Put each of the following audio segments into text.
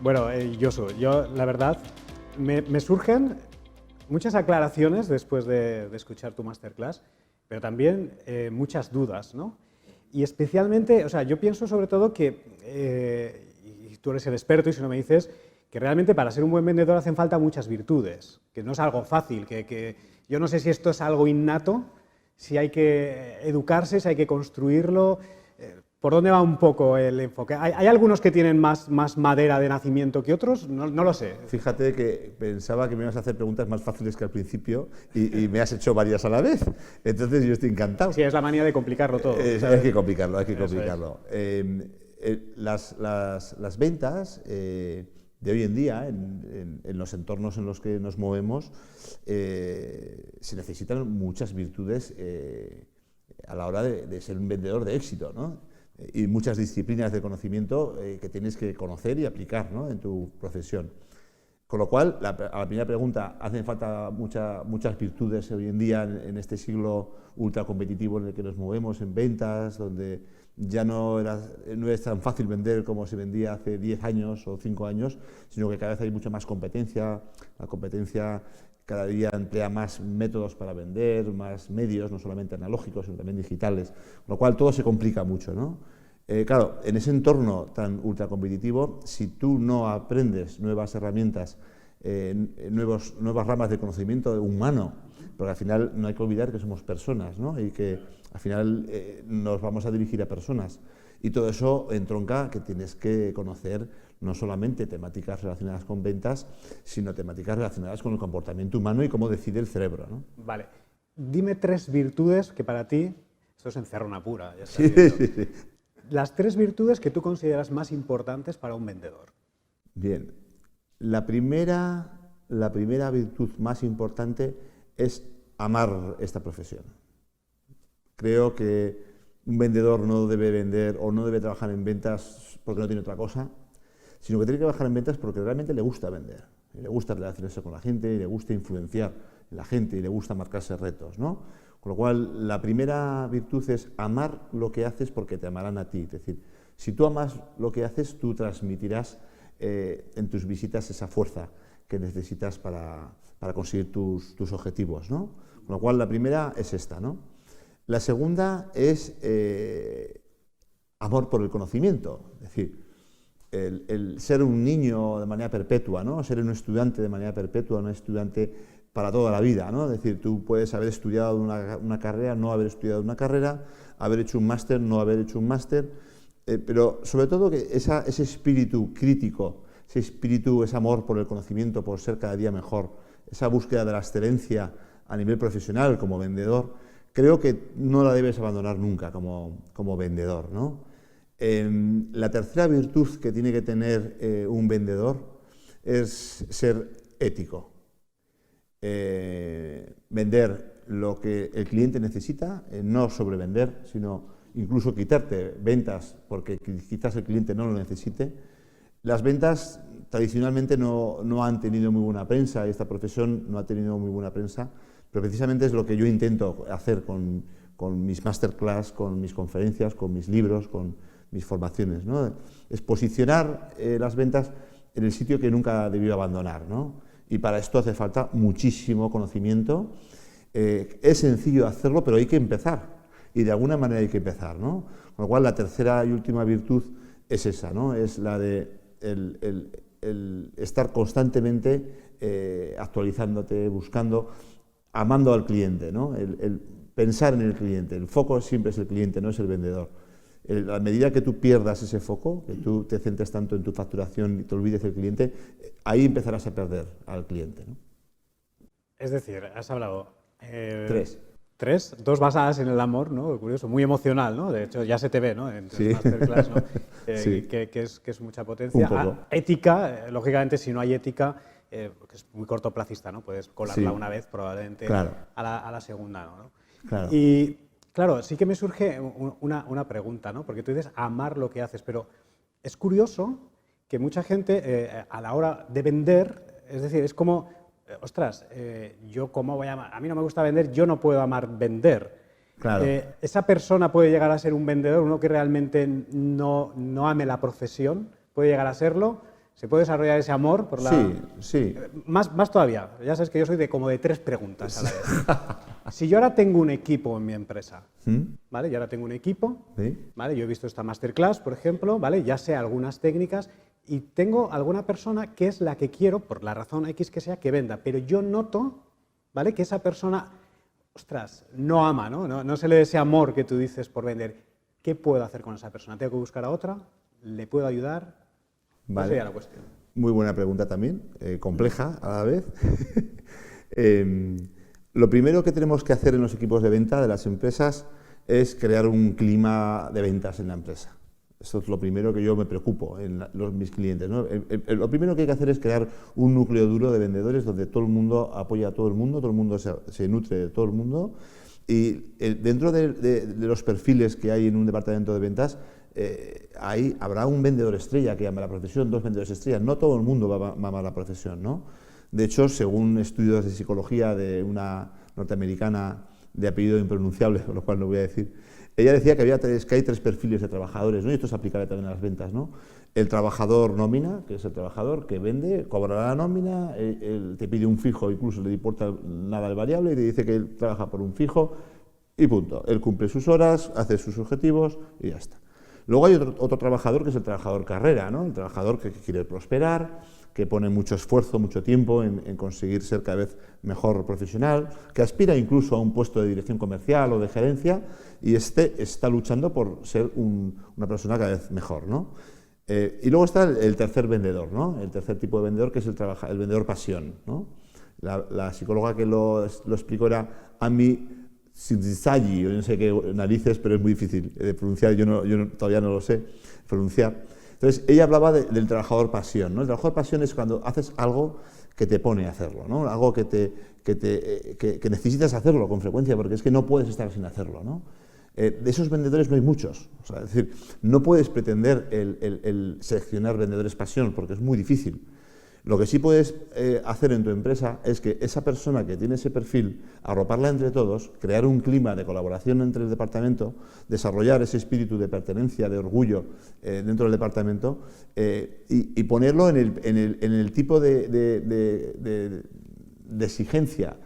Bueno, Josu, yo la verdad me surgen muchas aclaraciones después de escuchar tu masterclass, pero también muchas dudas, ¿no? Y especialmente, o sea, yo pienso sobre todo que, y tú eres el experto y si no me dices, que realmente para ser un buen vendedor hacen falta muchas virtudes, que no es algo fácil, que yo no sé si esto es algo innato, si hay que educarse, si hay que construirlo. ¿Por dónde va un poco el enfoque? ¿Hay algunos que tienen más madera de nacimiento que otros? No lo sé. Fíjate que pensaba que me ibas a hacer preguntas más fáciles que al principio y me has hecho varias a la vez. Entonces yo estoy encantado. Sí, es la manía de complicarlo todo. Hay que complicarlo, hay que complicarlo. Las ventas de hoy en día, en los entornos en los que nos movemos, se necesitan muchas virtudes a la hora de ser un vendedor de éxito, ¿no? Y muchas disciplinas de conocimiento que tienes que conocer y aplicar, ¿no?, en tu profesión. Con lo cual, a la primera pregunta, ¿hacen falta muchas virtudes hoy en día en este siglo ultracompetitivo en el que nos movemos en ventas, donde ya no es tan fácil vender como se vendía hace 10 años o 5 años, sino que cada vez hay mucha más competencia? La competencia cada día emplea más métodos para vender, más medios, no solamente analógicos, sino también digitales, con lo cual todo se complica mucho, ¿no? Claro, en ese entorno tan ultracompetitivo, si tú no aprendes nuevas herramientas, nuevas ramas de conocimiento humano, porque al final no hay que olvidar que somos personas, ¿no?, y que al final nos vamos a dirigir a personas. Y todo eso entronca que tienes que conocer no solamente temáticas relacionadas con ventas, sino temáticas relacionadas con el comportamiento humano y cómo decide el cerebro, ¿no? Vale. Dime 3 virtudes que para ti, esto es encerrona pura, ya Sí, sabes, sí, sí. Las 3 virtudes que tú consideras más importantes para un vendedor. Bien. La primera virtud más importante es amar esta profesión. Creo que un vendedor no debe vender o no debe trabajar en ventas porque no tiene otra cosa, sino que tiene que trabajar en ventas porque realmente le gusta vender, y le gusta relacionarse con la gente, y le gusta influenciar en la gente, y le gusta marcarse retos, ¿no? Con lo cual, la primera virtud es amar lo que haces porque te amarán a ti. Es decir, si tú amas lo que haces, tú transmitirás en tus visitas esa fuerza que necesitas para conseguir tus objetivos, ¿no? Con lo cual, la primera es esta, ¿no? La segunda es amor por el conocimiento, es decir, el ser un niño de manera perpetua, ¿no? Ser un estudiante de manera perpetua, un estudiante para toda la vida, ¿no? Es decir, tú puedes haber estudiado una carrera, no haber estudiado una carrera, haber hecho un máster, no haber hecho un máster, pero sobre todo que ese espíritu crítico, ese amor por el conocimiento, por ser cada día mejor, esa búsqueda de la excelencia a nivel profesional como vendedor, creo que no la debes abandonar nunca como vendedor, ¿no? La tercera virtud que tiene que tener un vendedor es ser ético. Vender lo que el cliente necesita, no sobrevender, sino incluso quitarte ventas porque quizás el cliente no lo necesite. Las ventas tradicionalmente no han tenido muy buena prensa, esta profesión no ha tenido muy buena prensa, pero precisamente es lo que yo intento hacer con mis masterclass, con mis conferencias, con mis libros, con mis formaciones, ¿no? Es posicionar las ventas en el sitio que nunca debió abandonar, ¿no? Y para esto hace falta muchísimo conocimiento. Es sencillo hacerlo, pero hay que empezar. Y de alguna manera hay que empezar, ¿no? Con lo cual, la tercera y última virtud es esa, ¿no? Es la de el estar constantemente actualizándote, buscando, amando al cliente, ¿no? El pensar en el cliente. El foco siempre es el cliente, no es el vendedor. A medida que tú pierdas ese foco, que tú te centres tanto en tu facturación y te olvides del cliente, ahí empezarás a perder al cliente, ¿no? Es decir, has hablado... 3. 3, 2 basadas en el amor, ¿no? Curioso, muy emocional, ¿no? De hecho, ya se te ve, ¿no? En Sí. masterclass, ¿no? Sí. Que es mucha potencia. Un poco. Ética, lógicamente, si no hay ética, que es muy cortoplacista, ¿no? Puedes colarla Sí. una vez, probablemente, Claro. a la segunda, ¿no? Claro. Y, claro, sí que me surge una pregunta, ¿no? Porque tú dices amar lo que haces, pero es curioso que mucha gente, a la hora de vender, es decir, es como... ostras, yo cómo voy a amar, a mí no me gusta vender, yo no puedo amar vender. Claro. Esa persona puede llegar a ser un vendedor, uno que realmente no ame la profesión, puede llegar a serlo. ¿Se puede desarrollar ese amor por la...? Sí, sí. Más todavía. Ya sabes que yo soy como de 3 preguntas a la vez. Si yo ahora tengo un equipo en mi empresa, ¿vale? Yo ahora tengo un equipo, ¿Sí? ¿vale? Yo he visto esta masterclass, por ejemplo, ¿vale? Ya sé algunas técnicas y tengo alguna persona que es la que quiero, por la razón X que sea, que venda, pero yo noto, ¿vale? Que esa persona, ostras, no ama, ¿no? No se le dé ese amor que tú dices por vender. ¿Qué puedo hacer con esa persona? ¿Tengo que buscar a otra? ¿Le puedo ayudar? Vale. Esa sería la cuestión. Muy buena pregunta también, compleja a la vez. Lo primero que tenemos que hacer en los equipos de venta de las empresas es crear un clima de ventas en la empresa. Eso es lo primero que yo me preocupo en mis clientes, ¿no? Lo primero que hay que hacer es crear un núcleo duro de vendedores donde todo el mundo apoya a todo el mundo se nutre de todo el mundo. Y dentro de los perfiles que hay en un departamento de ventas, ahí habrá un vendedor estrella que ama la profesión, 2 vendedores estrellas. No todo el mundo va a amar la profesión, ¿no? De hecho, según estudios de psicología de una norteamericana de apellido impronunciable, con lo cual no voy a decir, ella decía que hay 3 perfiles de trabajadores, ¿no? Y esto se aplicará también a las ventas, ¿no? El trabajador nómina, que es el trabajador que vende, cobrará la nómina, él te pide un fijo, incluso le importa nada el variable y te dice que él trabaja por un fijo y punto. Él cumple sus horas, hace sus objetivos y ya está. Luego hay otro trabajador que es el trabajador carrera, ¿no? El trabajador que quiere prosperar, que pone mucho esfuerzo, mucho tiempo en conseguir ser cada vez mejor profesional, que aspira incluso a un puesto de dirección comercial o de gerencia y está luchando por ser una persona cada vez mejor, ¿no? Y luego está el tercer vendedor, ¿no? El tercer tipo de vendedor, que es el vendedor pasión, ¿no? La psicóloga que lo explicó era Amy Sinzagi, yo no sé qué narices, pero es muy difícil de pronunciar, yo todavía no lo sé pronunciar. Entonces, ella hablaba del trabajador pasión, ¿no? El trabajador pasión es cuando haces algo que te pone a hacerlo, ¿no? Algo que necesitas hacerlo con frecuencia, porque es que no puedes estar sin hacerlo, ¿no? De esos vendedores no hay muchos. O sea, es decir, no puedes pretender el seleccionar vendedores pasión, porque es muy difícil. Lo que sí puedes hacer en tu empresa es que esa persona que tiene ese perfil, arroparla entre todos, crear un clima de colaboración entre el departamento, desarrollar ese espíritu de pertenencia, de orgullo dentro del departamento y ponerlo en el tipo de exigencia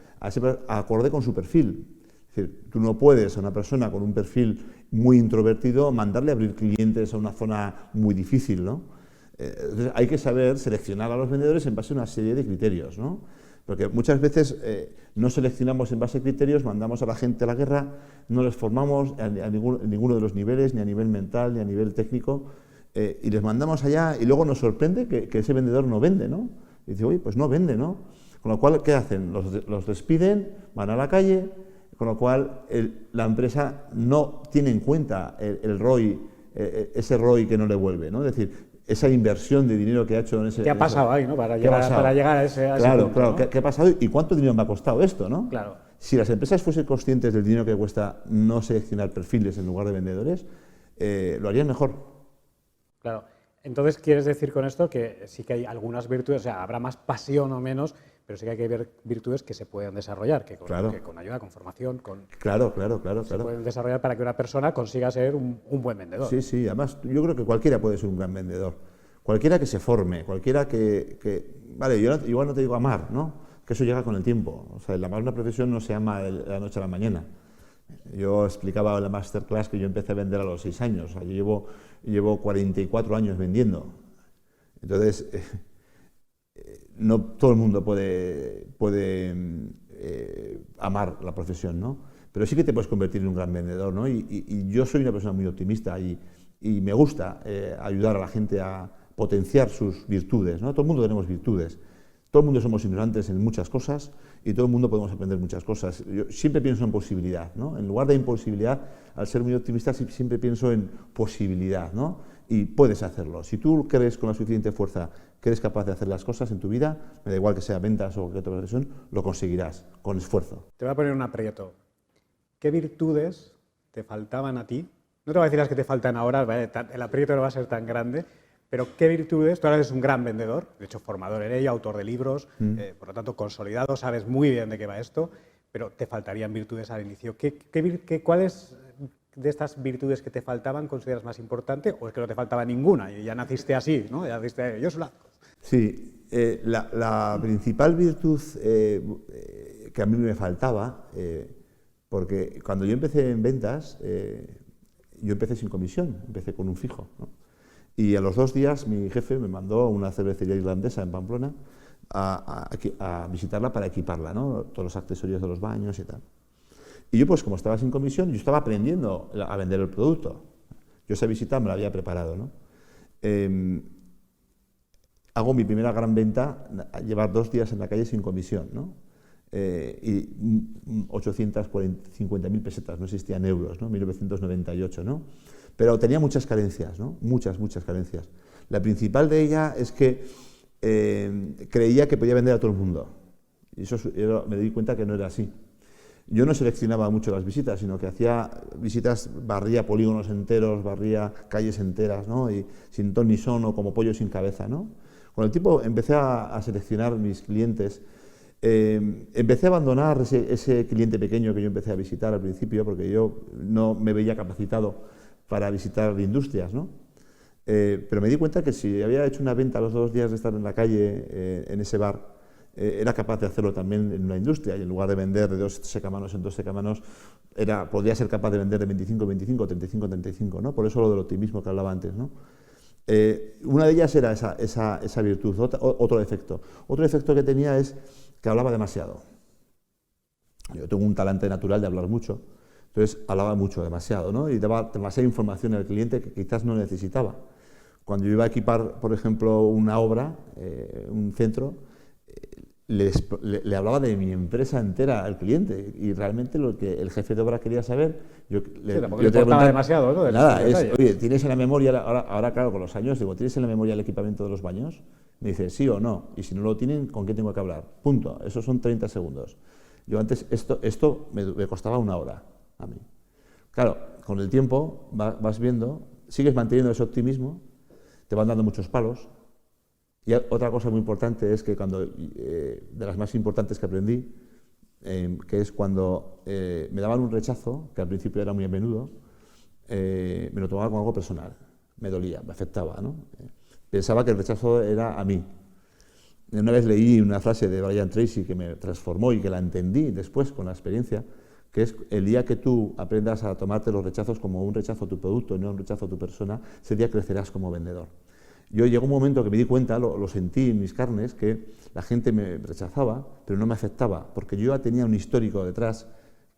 acorde con su perfil. Es decir, tú no puedes a una persona con un perfil muy introvertido mandarle a abrir clientes a una zona muy difícil, ¿no? Entonces hay que saber seleccionar a los vendedores en base a una serie de criterios, ¿no? Porque muchas veces no seleccionamos en base a criterios, mandamos a la gente a la guerra, no les formamos a ninguno de los niveles, ni a nivel mental, ni a nivel técnico, y les mandamos allá y luego nos sorprende que ese vendedor no vende, ¿no? Y dice, oye, pues no vende, ¿no? Con lo cual, ¿qué hacen? Los despiden, van a la calle, con lo cual la empresa no tiene en cuenta el ROI, ese ROI que no le vuelve, ¿no? Es decir, esa inversión de dinero que ha hecho en ese... ¿Qué ha pasado ahí, ¿no? Para llegar a ese claro, punto, claro. ¿no? ¿Qué ha pasado y cuánto dinero me ha costado esto, ¿no? Claro. Si las empresas fuesen conscientes del dinero que cuesta no seleccionar perfiles en lugar de vendedores, lo harían mejor. Claro. Entonces, ¿quieres decir con esto que sí que hay algunas virtudes, o sea, habrá más pasión o menos, pero sí que hay que ver virtudes que se pueden desarrollar, que con ayuda, con formación, Claro. se pueden desarrollar para que una persona consiga ser un buen vendedor? Sí. Además, yo creo que cualquiera puede ser un gran vendedor. Cualquiera que se forme, cualquiera vale, yo igual no te digo amar, ¿no? Que eso llega con el tiempo. O sea, el amar una profesión no se ama de la noche a la mañana. Yo explicaba en la masterclass que yo empecé a vender a los 6 años. O sea, yo llevo 44 años vendiendo. Entonces, no todo el mundo puede amar la profesión, ¿no? Pero sí que te puedes convertir en un gran vendedor, ¿no? Y yo soy una persona muy optimista y me gusta ayudar a la gente a potenciar sus virtudes, ¿no? Todo el mundo tenemos virtudes. Todo el mundo somos ignorantes en muchas cosas y todo el mundo podemos aprender muchas cosas. Yo siempre pienso en posibilidad, ¿no? En lugar de imposibilidad, al ser muy optimista, siempre pienso en posibilidad, ¿no? Y puedes hacerlo. Si tú crees con la suficiente fuerza que eres capaz de hacer las cosas en tu vida, me da igual que sea ventas o cualquier otra profesión, lo conseguirás con esfuerzo. Te voy a poner un aprieto. ¿Qué virtudes te faltaban a ti? No te voy a decir las que te faltan ahora, ¿vale? El aprieto no va a ser tan grande, pero ¿qué virtudes? Tú ahora eres un gran vendedor, de hecho formador en ello, autor de libros, por lo tanto consolidado, sabes muy bien de qué va esto, pero te faltarían virtudes al inicio. ¿Cuáles de estas virtudes que te faltaban consideras más importante, o es que no te faltaba ninguna y ya naciste así, ¿no? Ya naciste, yo soy la... Sí, la principal virtud que a mí me faltaba, porque cuando yo empecé en ventas, yo empecé sin comisión, empecé con un fijo, ¿no? Y a los 2 días mi jefe me mandó a una cervecería irlandesa en Pamplona a visitarla para equiparla, ¿no? Todos los accesorios de los baños y tal. Y yo, pues como estaba sin comisión, yo estaba aprendiendo a vender el producto. Yo esa visita me la había preparado, ¿no? Hago mi primera gran venta, a llevar 2 días en la calle sin comisión, ¿no? Y 850.000 pesetas, no existían euros, ¿no? 1998, ¿no? Pero tenía muchas carencias, ¿no? Muchas carencias. La principal de ellas es que creía que podía vender a todo el mundo. Y eso yo me di cuenta que no era así. Yo no seleccionaba mucho las visitas, sino que hacía visitas, barría polígonos enteros, barría calles enteras, ¿no? Y sin ton ni son, o como pollo sin cabeza, ¿no? Con el tiempo empecé a seleccionar mis clientes. Empecé a abandonar ese cliente pequeño que yo empecé a visitar al principio, porque yo no me veía capacitado para visitar industrias, ¿no? Pero me di cuenta que si había hecho una venta a los 2 días de estar en la calle, en ese bar, era capaz de hacerlo también en una industria, y en lugar de vender de 2 secamanos en 2 secamanos, podría ser capaz de vender de 25 en 25, 35 en 35, ¿no? Por eso lo del optimismo que hablaba antes, ¿no? Una de ellas era esa virtud, otro defecto. Otro defecto que tenía es que hablaba demasiado. Yo tengo un talante natural de hablar mucho, entonces hablaba mucho, demasiado, ¿no? Y daba demasiada información al cliente que quizás no necesitaba. Cuando yo iba a equipar, por ejemplo, una obra, un centro, le hablaba de mi empresa entera al cliente, y realmente lo que el jefe de obra quería saber, tampoco le importaba demasiado, ¿no? Nada, oye, ¿tienes en la memoria, ahora claro, con los años, digo, ¿tienes en la memoria el equipamiento de los baños? Me dice, sí o no, y si no lo tienen, ¿con qué tengo que hablar? Punto, esos son 30 segundos. Yo antes, esto me costaba 1 hora a mí. Claro, con el tiempo vas viendo, sigues manteniendo ese optimismo, te van dando muchos palos. Y otra cosa muy importante es que de las más importantes que aprendí, que es cuando me daban un rechazo, que al principio era muy a menudo, me lo tomaba como algo personal, me dolía, me afectaba, ¿no? Pensaba que el rechazo era a mí. Una vez leí una frase de Brian Tracy que me transformó y que la entendí después con la experiencia, que es: el día que tú aprendas a tomarte los rechazos como un rechazo a tu producto y no un rechazo a tu persona, ese día crecerás como vendedor. Yo llegó un momento que me di cuenta, lo sentí en mis carnes, que la gente me rechazaba, pero no me aceptaba, porque yo ya tenía un histórico detrás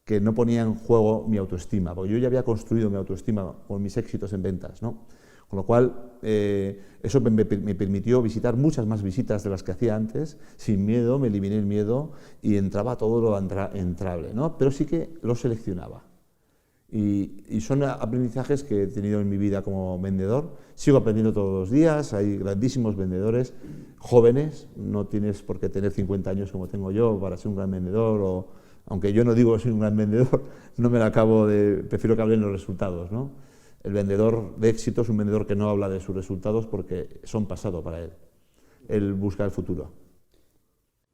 que no ponía en juego mi autoestima, porque yo ya había construido mi autoestima con mis éxitos en ventas, ¿no? Con lo cual, eso me permitió visitar muchas más visitas de las que hacía antes, sin miedo, me eliminé el miedo y entraba todo lo entrable, ¿no? Pero sí que lo seleccionaba. Y son aprendizajes que he tenido en mi vida como vendedor. Sigo aprendiendo todos los días, hay grandísimos vendedores jóvenes, no tienes por qué tener 50 años como tengo yo para ser un gran vendedor, aunque yo no digo que soy un gran vendedor, no me la acabo prefiero que hablen los resultados, ¿no? El vendedor de éxito es un vendedor que no habla de sus resultados porque son pasado para él. Él busca el futuro.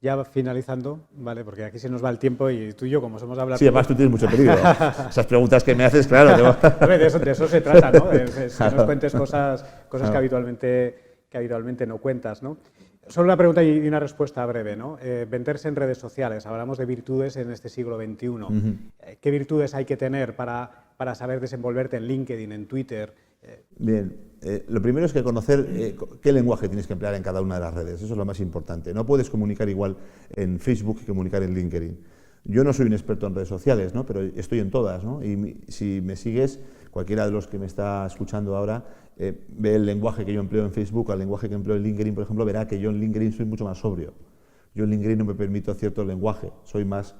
Ya finalizando, ¿vale? Porque aquí se nos va el tiempo y tú y yo, como somos hablar... Sí, además tú tienes mucho peligro. Esas preguntas que me haces, claro. De eso se trata, ¿no? Que nos cuentes cosas que habitualmente no cuentas, ¿no? Solo una pregunta y una respuesta breve, ¿no? Venderse en redes sociales. Hablamos de virtudes en este siglo XXI. ¿Qué virtudes hay que tener para saber desenvolverte en LinkedIn, en Twitter? Bien, lo primero es que conocer qué lenguaje tienes que emplear en cada una de las redes. Eso es lo más importante. No puedes comunicar igual en Facebook que comunicar en LinkedIn. Yo no soy un experto en redes sociales, ¿no? Pero estoy en todas, ¿no? Y si me sigues, cualquiera de los que me está escuchando ahora, ve el lenguaje que yo empleo en Facebook, el lenguaje que empleo en LinkedIn, por ejemplo, verá que yo en LinkedIn soy mucho más sobrio. Yo en LinkedIn no me permito cierto lenguaje, soy más...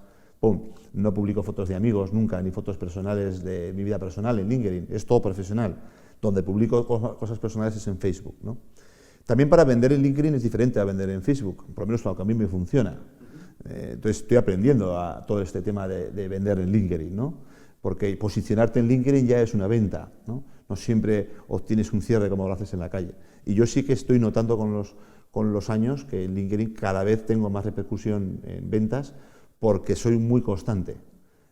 No publico fotos de amigos nunca, ni fotos personales de mi vida personal en LinkedIn, es todo profesional. Donde publico cosas personales es en Facebook, ¿no? También para vender en LinkedIn es diferente a vender en Facebook, por lo menos lo que a mí me funciona. Entonces estoy aprendiendo a todo este tema de vender en LinkedIn, ¿no? Porque posicionarte en LinkedIn ya es una venta, ¿no? No siempre obtienes un cierre como lo haces en la calle. Y yo sí que estoy notando con los años que en LinkedIn cada vez tengo más repercusión en ventas porque soy muy constante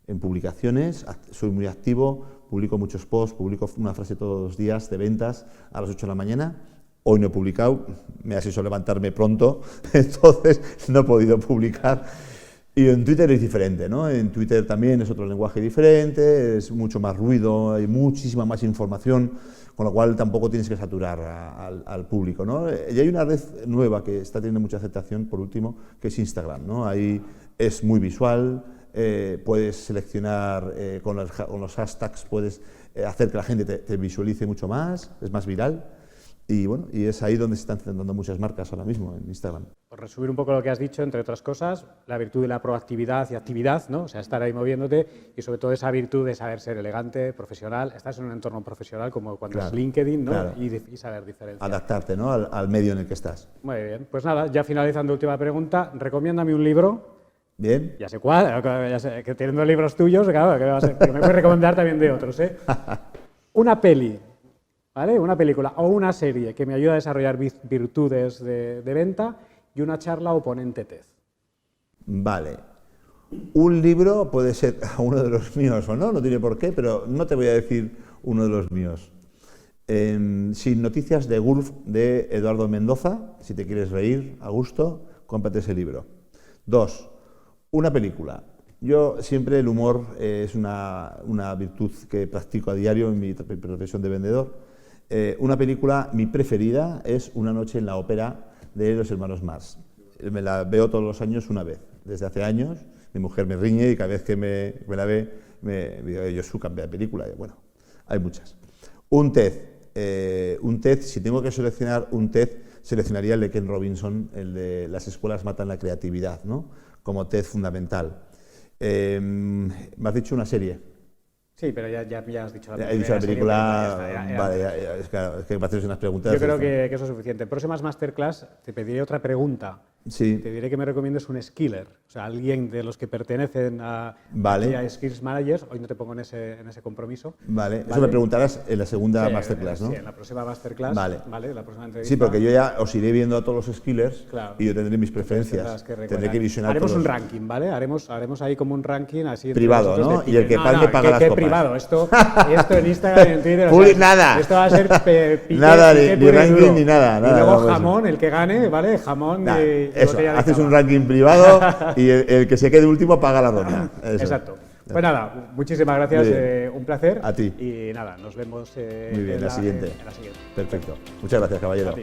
en publicaciones, soy muy activo, publico muchos posts, publico una frase todos los días de ventas a las 8 de la mañana. Hoy no he publicado, me ha hecho levantarme pronto, entonces no he podido publicar. Y en Twitter es diferente, ¿no? En Twitter también es otro lenguaje diferente, es mucho más ruido, hay muchísima más información, con lo cual tampoco tienes que saturar al público, ¿no? Y hay una red nueva que está teniendo mucha aceptación, por último, que es Instagram, ¿no? Ahí es muy visual, puedes seleccionar con los hashtags, puedes hacer que la gente te visualice mucho más, es más viral. Y bueno, y es ahí donde se están centrando muchas marcas ahora mismo, en Instagram. Por resumir un poco lo que has dicho, entre otras cosas, la virtud de la proactividad y actividad, ¿no? O sea, estar ahí moviéndote y sobre todo esa virtud de saber ser elegante, profesional. Estás en un entorno profesional como cuando es LinkedIn, ¿no? Claro. Y saber diferenciar. Adaptarte, ¿no? al medio en el que estás. Muy bien. Pues nada, ya finalizando, última pregunta. Recomiéndame un libro. Bien. Ya sé cuál, ya sé, que teniendo libros tuyos, claro, ¿qué va a ser? Pero me puedes recomendar también de otros, ¿eh? Una peli. ¿Vale? Una película o una serie que me ayuda a desarrollar virtudes de venta y una charla o ponente TED. Vale. Un libro puede ser uno de los míos o no, no tiene por qué, pero no te voy a decir uno de los míos. Sin noticias de Gulf de Eduardo Mendoza, si te quieres reír a gusto, cómprate ese libro. 2. Una película. Yo siempre el humor es una virtud que practico a diario en mi profesión de vendedor. Una película, mi preferida, es Una noche en la ópera de los hermanos Marx. Me la veo todos los años una vez, desde hace años. Mi mujer me riñe y cada vez que me la ve, me digo, yo su cambia de película. Y bueno, hay muchas. Un TED, si tengo que seleccionar un TED, seleccionaría el de Ken Robinson, el de Las escuelas matan la creatividad, ¿no? Como TED fundamental. Me has dicho una serie. Sí, pero ya has dicho la He dicho la película, serie, vale, es que me haces unas preguntas. Yo creo que eso es suficiente. En próximas masterclass te pediré otra pregunta. Sí. Te diré que me recomiendes un skiller, o sea, alguien de los que pertenecen a Skills Managers. Hoy no te pongo en ese compromiso. Vale, eso me preguntarás en la segunda masterclass, ¿no? Sí, en la próxima masterclass. Vale. La próxima entrevista. Sí, porque yo ya os iré viendo a todos los skillers, claro, y yo tendré mis preferencias. Tendré que visionar haremos todos. un ranking, ¿vale? Haremos ahí como un ranking así. Privado, ¿no? Y el que pague, paga las ¿qué copas. Privado? Esto en Instagram y en Twitter. Nada. Esto va a ser piqué, nada, piqué ni ranking ni nada. Y luego no, jamón, el que gane, ¿vale? Jamón y eso, botella de haces cava. un ranking privado y el que se quede último paga la ronda. Eso. Exacto. Pues nada, muchísimas gracias, un placer. A ti. Y nada, nos vemos Muy bien, la siguiente. en la siguiente. Perfecto. Muchas gracias, caballero. A ti.